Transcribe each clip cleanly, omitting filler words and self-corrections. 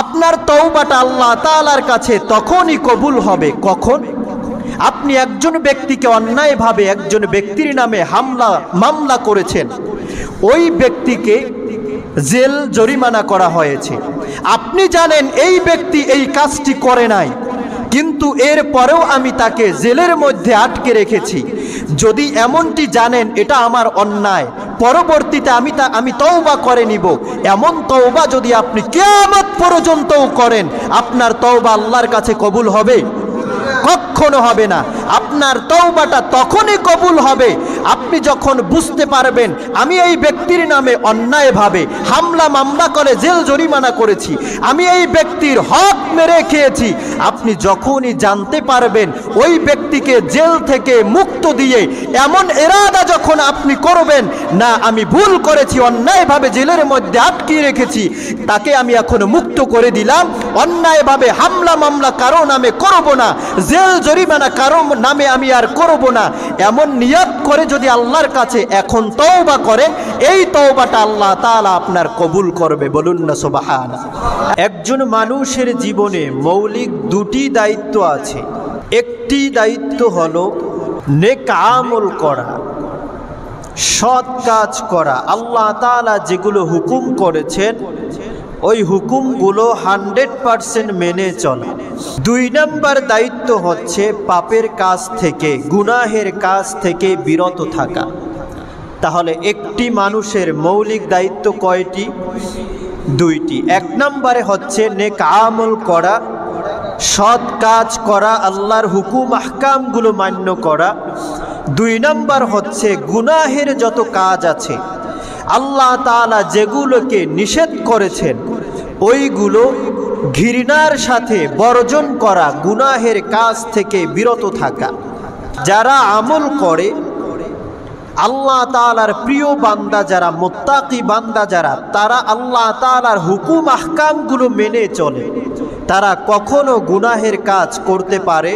আপনার তওবাটা আল্লাহ তাআলার কাছে তখনই কবুল হবে কখন আপনি একজন ব্যক্তিকে অন্যায়ভাবে একজন ব্যক্তির নামে মামলা করেছেন, ওই ব্যক্তিকে জেল জরিমানা করা হয়েছে। আপনি জানেন এই ব্যক্তি এই কাজটি করে নাই, কিন্তু এরপরেও আমি তাকে জেলের মধ্যে আটকে রেখেছি। যদি এমনটি জানেন এটা আমার অন্যায়, পরবর্তীতে আমি তওবা করে নিব, এমন তওবা যদি আপনি কিয়ামত পর্যন্তও করেন, আপনার তওবা আল্লাহর কাছে কবুল হবে? কখনো হবে না। আপনার তওবাটা তখনই কবুল হবে আপনি যখন বুঝতে পারবেন আমি এই ব্যক্তির নামে অন্যায়ভাবে মামলা করে জেল জরিমানা করেছি, আমি এই ব্যক্তির হক মেরে খেয়েছি। আপনি যখনই জানতে পারবেন ওই ব্যক্তিকে জেল থেকে মুক্ত দিয়ে এমন ইরাদা যখন আপনি করবেন, না আমি ভুল করেছি, অন্যায়ভাবে জেলের মধ্যে আটকে রেখেছি, তাকে আমি এখন মুক্ত করে দিলাম, অন্যায়ভাবে মামলা কারো নামে করব না, জেল জরিমানা কারো নামে আমি আর করব না, এমন নিয়ত করে যদি আল্লাহর কাছে এখন তওবা করেন, এই তওবাটা আল্লাহ তাআলা আপনার কবুল করবে। বলুন না সুবহানাল্লাহ। একজন মানুষের জীবনে মৌলিক দুটি দায়িত্ব আছে। একটি দায়িত্ব হলো নেক আমল করা, সৎ কাজ করা, আল্লাহ তাআলা যেগুলো হুকুম করেছেন ওই হুকুমগুলো 100% মেনে চলা। 2 নম্বর দায়িত্ব হচ্ছে পাপের কাজ থেকে, গুনাহের কাজ থেকে বিরত থাকা। তাহলে একটি মানুষের মৌলিক দায়িত্ব কয়টি? 2টি। 1 নম্বরে হচ্ছে নেক আমল করা, সৎ কাজ করা, আল্লাহর হুকুম আহকামগুলো মান্য করা। 2 নম্বর হচ্ছে গুনাহের যত কাজ আছে, আল্লাহ তাআলা যেগুলোকে নিষেধ করেছেন ওইগুলো ঘৃণার সাথে বর্জন করা, গুনাহের কাজ থেকে বিরত থাকা। যারা আমল করে, আল্লাহ তাআলার প্রিয় বান্দা যারা, মুত্তাকি বান্দা যারা, তারা আল্লাহ তাআলার হুকুম আহকামগুলো মেনে চলে, তারা কখনো গুনাহের কাজ করতে পারে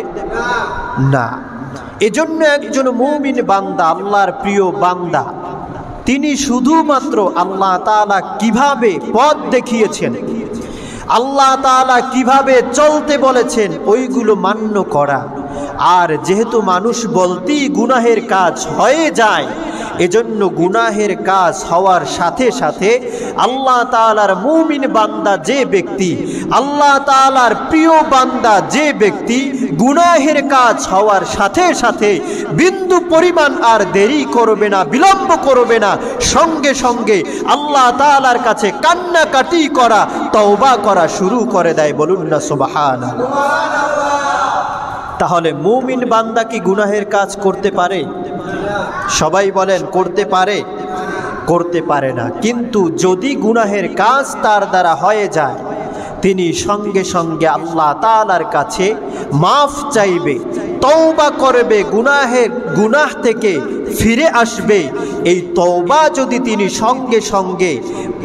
না। এজন্য একজন মুমিন বান্দা, আল্লাহর প্রিয় বান্দা, তিনি শুধুমাত্র আল্লাহ তাআলা কিভাবে পথ দেখিয়েছেন, আল্লাহ তাআলা কিভাবে চলতে বলেছেন ওইগুলো মান্য করা। আর যেহেতু মানুষ বলতেই গুনাহের কাজ হয়ে যায়, এজন্য গুনাহের কাজ হওয়ার সাথে সাথে আল্লাহ তাআলার মুমিন বান্দা যে ব্যক্তি, আল্লাহ তাআলার প্রিয় বান্দা যে ব্যক্তি, গুনাহের কাজ হওয়ার সাথে সাথে বিন্দু পরিমাণ আর দেরি করবে না, বিলম্ব করবে না, সঙ্গে সঙ্গে আল্লাহ তাআলার কাছে কান্নাকাটি করা, তওবা করা শুরু করে দেয়। বলুন না সুবহানাল্লাহ। তাহলে মুমিন বান্দা কি গুনাহের কাজ করতে পারে? সবাই বলেন করতে পারে? করতে পারে না। কিন্তু যদি গুনাহের কাজ তার দ্বারা হয়ে যায়, তিনি সঙ্গে সঙ্গে আল্লাহ তাআলার কাছে মাফ চাইবে, তওবা করবে, গুনাহ থেকে ফিরে আসবে। এই তওবা যদি তিনি সঙ্গে সঙ্গে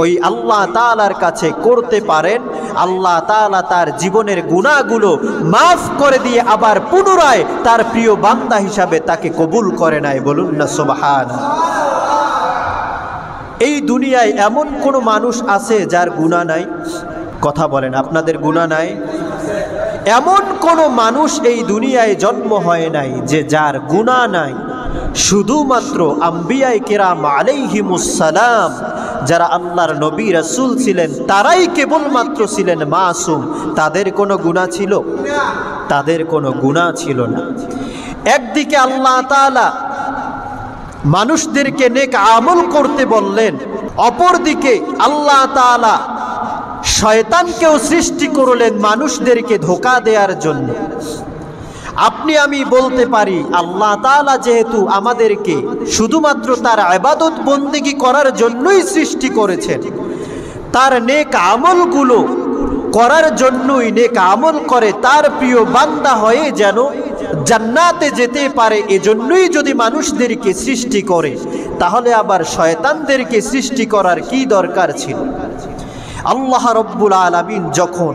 ওই আল্লাহ তাআলার কাছে করতে পারেন, আল্লাহ তাআলা তার জীবনের গুনাহগুলো মাফ করে দিয়ে আবার পুনরায় তার প্রিয় বান্দা হিসাবে তাকে কবুল করে নেয়। বলুন না সুবহানাল্লাহ। এই দুনিয়ায় এমন কোনো মানুষ আছে যার গুনাহ নাই? কথা বলেন, আপনাদের গুনাহ নাই? এমন কোনো মানুষ এই দুনিয়ায় জন্ম হয় নাই যে যার গুনাহ নাই। শুধুমাত্র আম্বিয়ায়ে কেরাম আলাইহিমুস সালাম, যারা আল্লাহর নবী রাসূল ছিলেন, তারাই কেবলমাত্র ছিলেন মাসুম। তাদের কোনো গুনাহ ছিল? তাদের কোনো গুনাহ ছিল না। একদিকে আল্লাহ তাআলা মানুষদেরকে নেক আমল করতে বললেন, অপরদিকে আল্লাহ তাআলা শয়তানকেও সৃষ্টি করলেন মানুষদেরকে ধোঁকা দেওয়ার জন্য। আপনি আমি বলতে পারি আল্লাহ তাআলা যেহেতু আমাদেরকে শুধুমাত্র তার ইবাদত বন্দেগী করার জন্যই সৃষ্টি করেছেন, তার নেক আমলগুলো করার জন্যই, নেক আমল করে তার প্রিয় বান্দা হয়ে যেন জান্নাতে যেতে পারে, এজন্যই যদি মানুষদেরকে সৃষ্টি করে, তাহলে আবার শয়তানদেরকে সৃষ্টি করার কি দরকার ছিল? আল্লাহ রব্বুল আলামিন যখন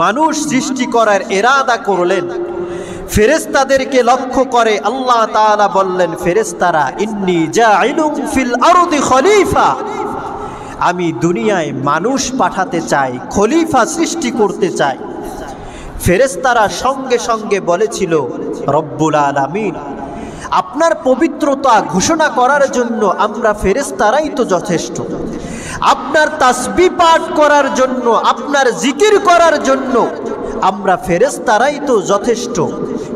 মানুষ সৃষ্টি করার ইরাদা করলেন, ফেরেশতাদেরকে লক্ষ্য করে আল্লাহ তাআলা বললেন, ফেরেশতারা ইন্নী জাইলুম ফিল আরদি খলিফা, আমি দুনিয়ায় মানুষ পাঠাতে চাই, খলিফা সৃষ্টি করতে চাই। ফেরেশতারা সঙ্গে সঙ্গে বলেছিল, রব্বুল আলামিন, আপনার পবিত্রতা ঘোষণা করার জন্য আমরা ফেরেশতারাই তো যথেষ্ট। আপনার তাসবিহ পাঠ করার জন্য, আপনার জিকির করার জন্য আমরা ফেরেশতারাই তো যথেষ্ট।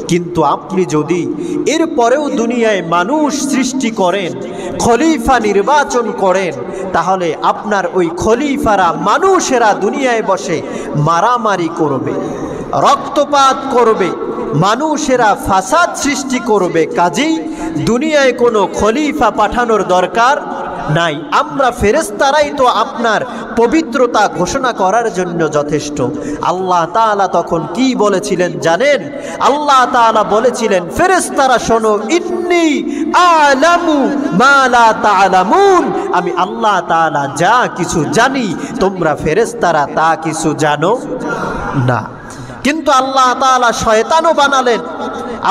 কিন্তু আপনি যদি এরপরেও দুনিয়ায় মানুষ সৃষ্টি করেন, খলিফা নির্বাচন করেন, তাহলে আপনার ওই খলিফারা মানুষেরা দুনিয়ায় বসে মারামারি করবে, রক্তপাত করবে, মানুষেরা ফাসাদ সৃষ্টি করবে। কাজেই দুনিয়ায় কোনো খলিফা পাঠানোর দরকার নাই, আমরা ফেরেশতারাই তো আপনার পবিত্রতা ঘোষণা করার জন্য যথেষ্ট। আল্লাহ তাআলা তখন কি বলেছিলেন জানেন? আল্লাহ তাআলা বলেছিলেন, ফেরেশতারা শোনো, ইন্নী আ'লামু মা লা তা'লামুন, আমি আল্লাহ তাআলা যা কিছু জানি তোমরা ফেরেশতারা তা কিছু জানো না। কিন্তু আল্লাহ তাআলা শয়তানও বানালেন,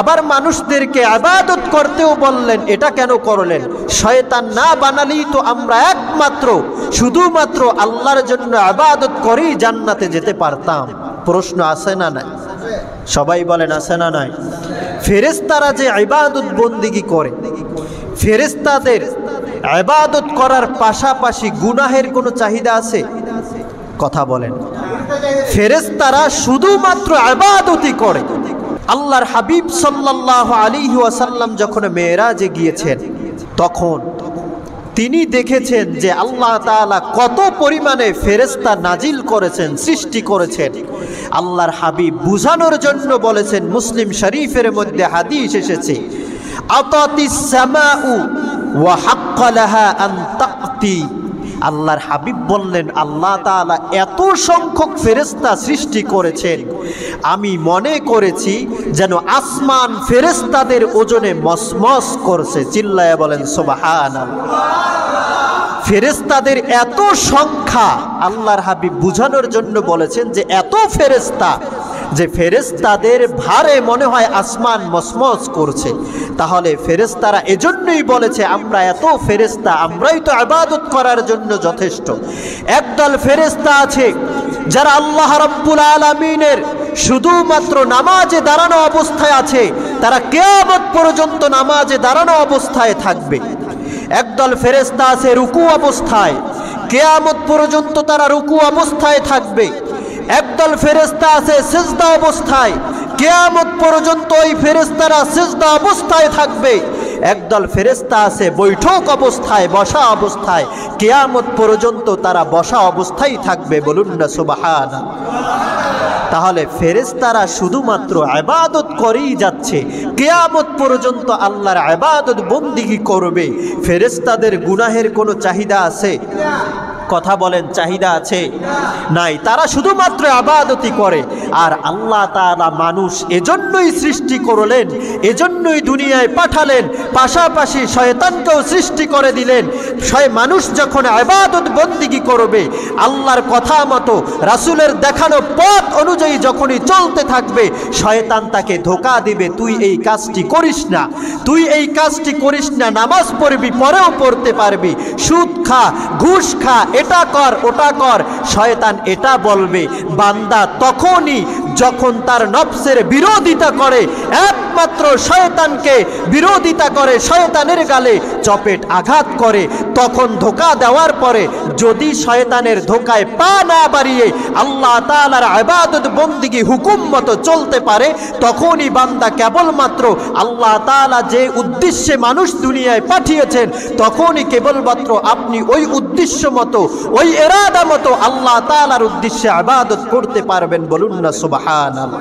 আবার মানুষদেরকে ইবাদত করতেও বললেন। এটা কেন করলেন? শয়তান না বানালেই তো আমরা একমাত্র শুধুমাত্র আল্লাহর জন্য ইবাদত করেই জান্নাতে যেতে পারতাম। প্রশ্ন আছে না নাই? সবাই বলেন আছে না নাই? ফেরেশতারা যে ইবাদত বন্দেগী করে, ফেরেশতাদের ইবাদত করার পাশাপাশি গুনাহের কোনো চাহিদা আছে? কথা বলেন। ফেরেশতারা শুধুমাত্র ইবাদতই করে। আল্লাহর হাবিব সাল্লাল্লাহু আলাইহি ওয়াসাল্লাম যখন মেরাজে গিয়েছেন, তখন তিনি দেখেছেন যে আল্লাহ তাআলা কত পরিমাণে ফেরেশতা নাজিল করেছেন, সৃষ্টি করেছেন। আল্লাহর হাবিব বুঝানোর জন্য বলেছেন, মুসলিম শরীফের মধ্যে হাদিস এসেছে, আতাতিস সামাউ ওয়া হাক্কা লাহা আন তা'তি। আল্লাহর হাবিব বললেন, আল্লাহ তাআলা এত সংখ্যক ফেরেশতা সৃষ্টি করেছেন, আমি মনে করেছি যেন আসমান ফেরেশতাদের ওজনে মসমস করছে। চিল্লায়া বলেন সুবহানাল্লাহ। ফেরেশতাদের এত সংখ্যা আল্লাহর হাবিব বুঝানোর জন্য বলেছেন যে এত ফেরেশতা, যে ফেরেশতাদের ভারে মনে হয় আসমান মসমস করছে। তাহলে ফেরেশতারা এজন্যই বলেছে, আমরা এত ফেরেশতা, আমরাই তো ইবাদত করার জন্য যথেষ্ট। একদল ফেরেশতা আছে যারা আল্লাহ রাব্বুল আলামিনের শুধুমাত্র নামাজে দাঁড়ানো অবস্থায় আছে, তারা কিয়ামত পর্যন্ত নামাজে দাঁড়ানো অবস্থায় থাকবে। একদল ফেরেশতা আছে রুকু অবস্থায়, কিয়ামত পর্যন্ত তারা রুকু অবস্থায় থাকবে। একদল ফেরেশতা আছে সিজদা অবস্থায়, কিয়ামত পর্যন্ত ওই ফেরেশতারা সিজদা অবস্থায় থাকবে। একদল ফেরেশতা আছে বৈঠক অবস্থায়, বসা অবস্থায়, কিয়ামত পর্যন্ত তারা বসা অবস্থায় থাকবে। বলুন না সুবহানাল্লাহ। তাহলে ফেরেশতারা শুধুমাত্র ইবাদত করেই যাচ্ছে, কিয়ামত পর্যন্ত আল্লাহর ইবাদত বন্দেগী করবে। ফেরেশতাদের গুনাহের কোনো চাহিদা আছে? কথা বলেন, চাহিদা আছে? নাই। তারা শুধুমাত্র ইবাদতই করে। আর আল্লাহ তাআলা মানুষ এজন্যই সৃষ্টি করলেন, এজন্যই দুনিয়ায় পাঠালেন, পাশাপাশি শয়তানকেও সৃষ্টি করে দিলেন। মানুষ যখন ইবাদত বন্দেগী করবে, আল্লাহর কথা মতো রাসূলের দেখানো পথ অনুযায়ী যখনই চলতে থাকবে, শয়তান তাকে ধোঁকা দিবে, তুই এই কাজটি করিস না, তুই এই কাজটি করিস না, নামাজ পড়বি, পরেও পড়তে পারবি, সুদ খা, ঘুষ খা, এটা কর, ওটা কর। শয়তান এটা বলবে। বান্দা তখনই যখন তার নফসের বিরোধিতা করে, একমাত্র শয়তানকে বিরোধিতা করে, শয়তানের গালে চপেট আঘাত করে, তখন ধোঁকা দেওয়ার পরে যদি শয়তানের ধোঁকায় পা না বাড়িয়ে আল্লাহ তাআলার ইবাদত বন্দেগী হুকুম মতো চলতে পারে, তখনই বান্দা কেবলমাত্র আল্লাহ তাআলা যে উদ্দেশ্যে মানুষ দুনিয়ায় পাঠিয়েছেন, তখনই কেবলমাত্র আপনি ওই উদ্দেশ্য মতো, ওই ইরাদা মতো আল্লাহ তাআলার উদ্দেশ্যে ইবাদত করতে পারবেন। বলুন না সুবহানাল্লাহ।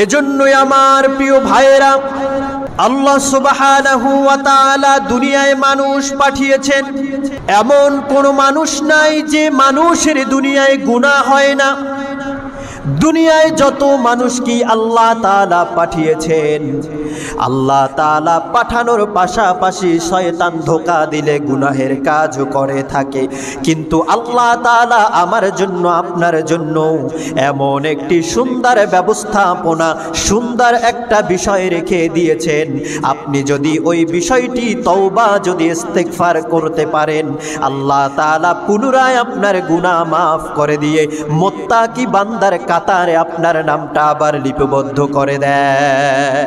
এজন্যই আমার প্রিয় ভাইয়েরা, আল্লাহ সুবহানাহু ওয়া তাআলা দুনিয়ায় মানুষ পাঠিয়েছেন। এমন কোনো মানুষ নাই যে মানুষের দুনিয়ায় গুনাহ হয় না। দুনিয়ায় যত মানুষ কি আল্লাহ তাআলা পাঠিয়েছেন, আল্লাহ তাআলা পাঠানোর পাশাপাশি শয়তান ধোঁকা দিলে গুনাহের কাজও করে থাকে। কিন্তু আল্লাহ তাআলা আমার জন্য আপনার জন্য এমন একটি সুন্দর ব্যবস্থাপনা, সুন্দর একটা বিষয় রেখে দিয়েছেন। আপনি যদি ওই বিষয়টি তওবা যদি ইস্তেগফার করতে পারেন, আল্লাহ তাআলা পুনরায় আপনার গুনাহ মাফ করে দিয়ে মুত্তাকি বান্দার কাতারে আপনার নামটা আবার লিপিবদ্ধ করে দেয়।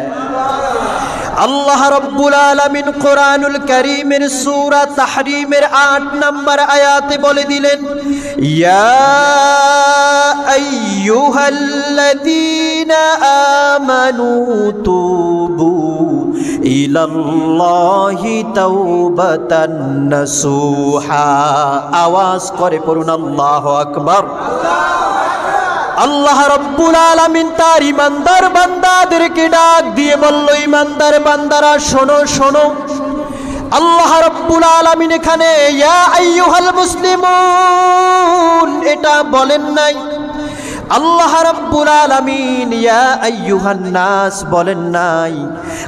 আল্লাহ রাব্বুল আলামিন কোরআনুল কারীমের সূরা তাহরীমের ৮ নম্বর আয়াতে বলে দিলেন, ইয়া আইয়ুহাল্লাযীনা আমানু তুবু ইলাল্লাহি তাওবাতান নাসুহা। আওয়াজ করে পড়ুন আল্লাহু আকবার। আল্লাহ রাব্বুল আলামিন তার ইমানদার বান্দাদেরকে ডাক দিয়ে বলল, ইমানদার বান্দারা শোনো শোনো। আল্লাহ রাব্বুল আলামিন এখানে ইয়া আইয়ুহাল মুসলিমুন এটা বলেন নাই, আল্লাহ রাব্বুল আলামিন ইয়া আইয়ুহান নাস বলেন নাই।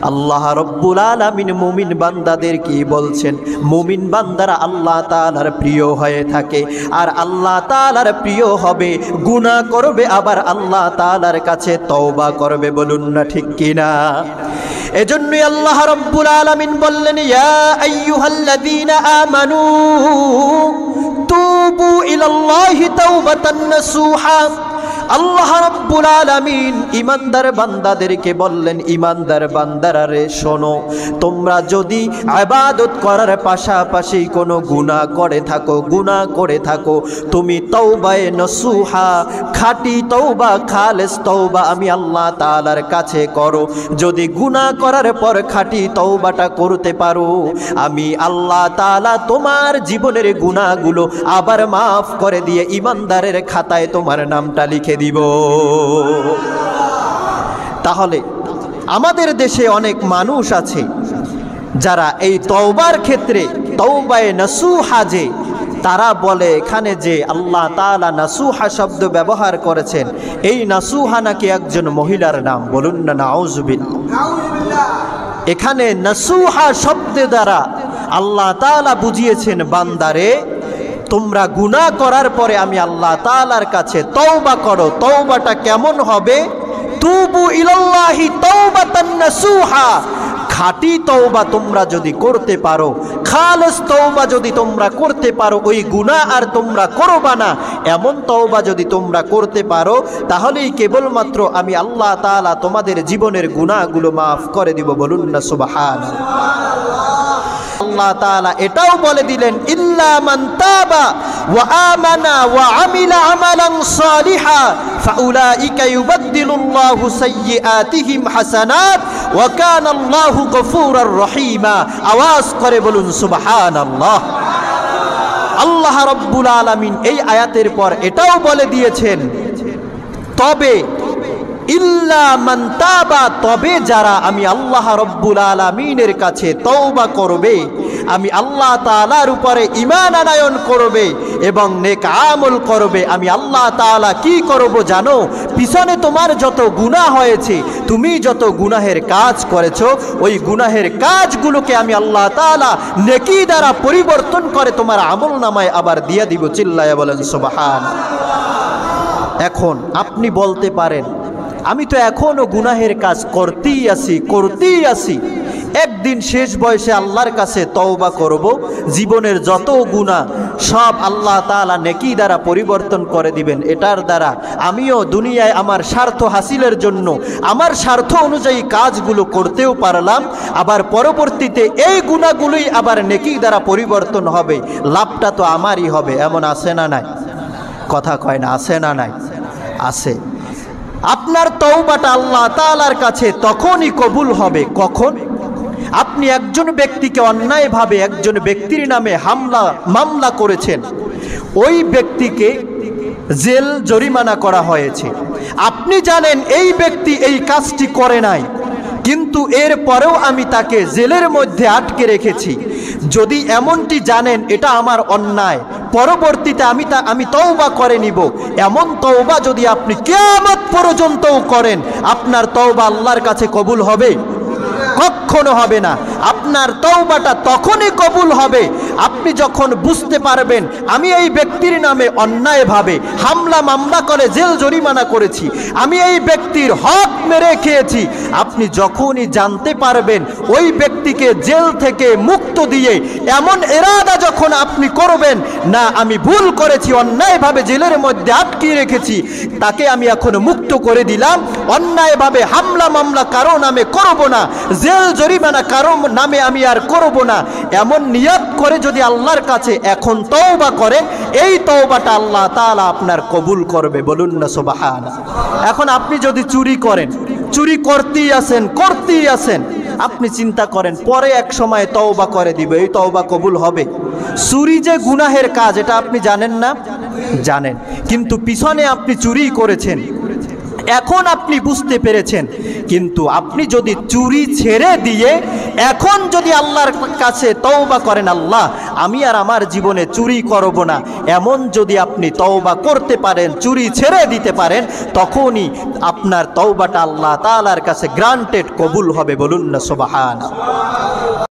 আল্লাহ রাব্বুল আলামিন মুমিন বান্দাদের কি বলছেন? মুমিন বান্দারা আল্লাহ তাআলার প্রিয় হয়ে থাকে, আর আল্লাহ তাআলার প্রিয় হবে, গুনাহ করবে, আবার আল্লাহ তাআলার কাছে তওবা করবে। বলুন না ঠিক কিনা? এজন্যই আল্লাহ রাব্বুল আলামিন বললেন, ইয়া আইয়ুহাল্লাযীনা আমানু তুবু ইলাল্লাহি তাওবাতান নাসুহা। আল্লাহ রাব্বুল আলামিন ইমানদার বান্দাদেরকে বললেন, ইমানদার বান্দারা রে শোনো, তোমরা যদি ইবাদত করার পাশাপাশি কোনো গুনাহ করে থাকো, তুমি তওবায়ে নসুহা, খাঁটি তওবা, খালেস তওবা আমি আল্লাহ তাআলার কাছে করো। যদি গুনাহ করার পর খাঁটি তওবাটা করতে পারো, আমি আল্লাহ তাআলা তোমার জীবনের গুনাহগুলো আবার মাফ করে দিয়ে ইমানদারের খাতায় তোমার নামটা লিখে দিব। তাহলে আমাদের দেশে অনেক মানুষ আছে যারা এই তওবার ক্ষেত্রে তওবায়ে নাসুহা, যে তারা বলে এখানে যে আল্লাহ তাআলা নাসুহা শব্দ ব্যবহার করেছেন, এই নাসুহা নাকি একজন মহিলার নাম। বলুন না নাউযুবিল্লাহ। এখানে নাসুহা শব্দ দ্বারা আল্লাহ তাআলা বুঝিয়েছেন, বান্দারে তোমরা গুনাহ করার পরে আমি আল্লাহ তাআলার কাছে তওবা করো। তওবাটা কেমন হবে? তুবু ইলাল্লাহি তাওবাতান নাসুহা। খাঁটি তওবা তোমরা যদি করতে পারো, খালেস তওবা যদি তোমরা করতে পারো, ওই গুনাহ আর তোমরা করবা না, এমন তওবা যদি তোমরা করতে পারো, তাহলেই কেবলমাত্র আমি আল্লাহ তাআলা তোমাদের জীবনের গুনাহগুলো মাফ করে দিব। বলুন না সুবহানাল্লাহ। আল্লাহ তাআলা এটাও বলে দিলেন, ইল্লা মান তাবা ওয়া আমানা ওয়া আমিলা আমালান সালিহা ফাউলাইকা ইউবাদদিলুল্লাহু সাইয়্যাতিহিম হাসানাত ওয়া কানাল্লাহু গফুরার রহিমা। আওয়াজ করে বলুন সুবহানাল্লাহ। আল্লাহ রাব্বুল আলামিন এই আয়াতের পর এটাও বলে দিয়েছেন, তবে ইল্লা মান তাবা, তবে যারা আমি আল্লাহ রাব্বুল আলামিনের কাছে তওবা করবে, আমি আল্লাহ তাআলার উপরে ঈমান আনয়ন করবে এবং নেক আমল করবে, আমি আল্লাহ তাআলা কি করব জানো? পিছনে তোমার যত গুনাহ হয়েছে, তুমি যত গুনাহের কাজ করেছো, ওই গুনাহের কাজগুলোকে আমি আল্লাহ তাআলা নেকি দ্বারা পরিবর্তন করে তোমার আমল নামায় আবার দিয়ে দিব। চিল্লায়া বলেন সুবহানাল্লাহ। এখন আপনি বলতে পারেন, আমি তো এখনো গুনাহের কাজ করতেই আছি, একদিন শেষ বয়সে আল্লাহর কাছে তওবা করব, জীবনের যত গুনাহ সব আল্লাহ তাআলা নেকি দ্বারা পরিবর্তন করে দিবেন। এটার দ্বারা আমিও দুনিয়ায় আমার স্বার্থ হাসিলের জন্য আমার স্বার্থ অনুযায়ী কাজগুলো করতেও পারলাম, আবার পরবর্তীতে এই গুনাহগুলোই আবার নেকি দ্বারা পরিবর্তন হবে, লাভটা তো আমারই হবে। এমন আছে না নাই? কথা কয় না, আছে না নাই? আছে। আপনার তওবাটা আল্লাহ তাআলার কাছে তখনই কবুল হবে কখন? আপনি একজন ব্যক্তিকে অন্যায়ভাবে একজন ব্যক্তির নামে মামলা করেছেন, ওই ব্যক্তিকে জেল জরিমানা করা হয়েছে। আপনি জানেন এই ব্যক্তি এই কাজটি করে নাই, কিন্তু এর পরেও আমি তাকে জেলের মধ্যে আটকে রেখেছি। যদি এমনটি জানেন এটা আমার অন্যায়, পরবর্তীতে আমি তওবা করে নিব, এমন তওবা যদি আপনি কিয়ামত পর্যন্তও করেন, আপনার তওবা আল্লাহর কাছে কবুল হবে? কখনো হবে না। আপনার তওবাটা তখনই কবুল হবে আপনি যখন বুঝতে পারবেন আমি এই ব্যক্তির নামে অন্যায়ভাবে হামলা মামলা করে জেল জরিমানা করেছি, আমি এই ব্যক্তির হক মেরে খেয়েছি। আপনি যখনই জানতে পারবেন ওই ব্যক্তিকে জেল থেকে মুক্ত দিয়ে এমন ইরাদা যখন আপনি করবেন, না আমি ভুল করেছি, অন্যায়ভাবে জেলের মধ্যে আটকে রেখেছি, তাকে আমি এখন মুক্ত করে দিলাম, অন্যায়ভাবে হামলা মামলা কারো নামে করব না, জেল জরিমানা কারো নামে আমি আর করব না, এমন নিয়ত করে যদি আল্লাহর কাছে এখন তওবা করেন, এই তওবাটা আল্লাহ তাআলা আপনার কবুল করবে। বলুন না সুবহানাল্লাহ। এখন আপনি যদি চুরি করেন, চুরি করতেই আছেন, আপনি চিন্তা করেন পরে এক সময় তওবা করে দিবে, এই তওবা কবুল হবে? চুরি যে গুনাহের কাজ এটা আপনি জানেন না? জানেন, কিন্তু পিছনে আপনি চুরি করেছেন, এখন আপনি বুঝতে পেরেছেন, কিন্তু আপনি যদি চুরি ছেড়ে দিয়ে এখন যদি আল্লাহর কাছে তওবা করেন, আল্লাহ আমি আর আমার জীবনে চুরি করব না, এমন যদি আপনি তওবা করতে পারেন, চুরি ছেড়ে দিতে পারেন, তখনই আপনার তওবাটা আল্লাহ তাআলার কাছে গ্রান্টেড, কবুল হবে। বলুন না সুবহানাল্লাহ।